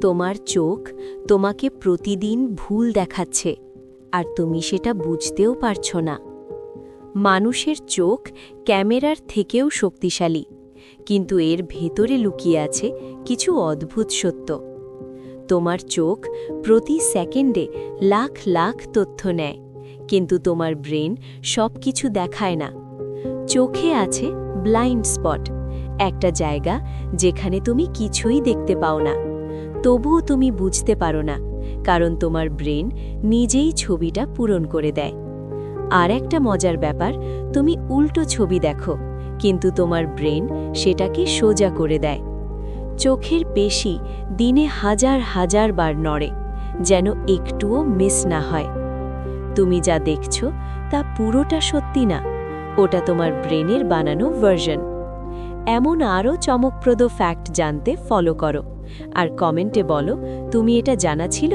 তোমার চোখ তোমাকে প্রতিদিন ভুল দেখাচ্ছে আর তুমি সেটা বুঝতেও পারছো না। মানুষের চোখ ক্যামেরার থেকেও শক্তিশালী, কিন্তু এর ভেতরে লুকিয়ে আছে কিছু অদ্ভুত সত্য। তোমার চোখ প্রতি সেকেন্ডে লাখ লাখ তথ্য নেয়, কিন্তু তোমার ব্রেন সব কিছু দেখায় না। চোখে আছে ব্লাইন্ড স্পট, একটা জায়গা যেখানে তুমি কিছুই দেখতে পাও না, তবুও তুমি বুঝতে পারো না, কারণ তোমার ব্রেন নিজেই ছবিটা পূরণ করে দেয়। আর একটা মজার ব্যাপার, তুমি উল্টো ছবি দেখো, কিন্তু তোমার ব্রেন সেটাকে সোজা করে দেয়। চোখের পেশি দিনে হাজার হাজার বার নড়ে, যেন একটুও মিস না হয়। তুমি যা দেখছো তা পুরোটা সত্যি না, ওটা তোমার ব্রেনের বানানো ভার্সন। এমন আরও চমকপ্রদ ফ্যাক্ট জানতে ফলো করো আর কমেন্টে বলো তুমি এটা জানা ছিল।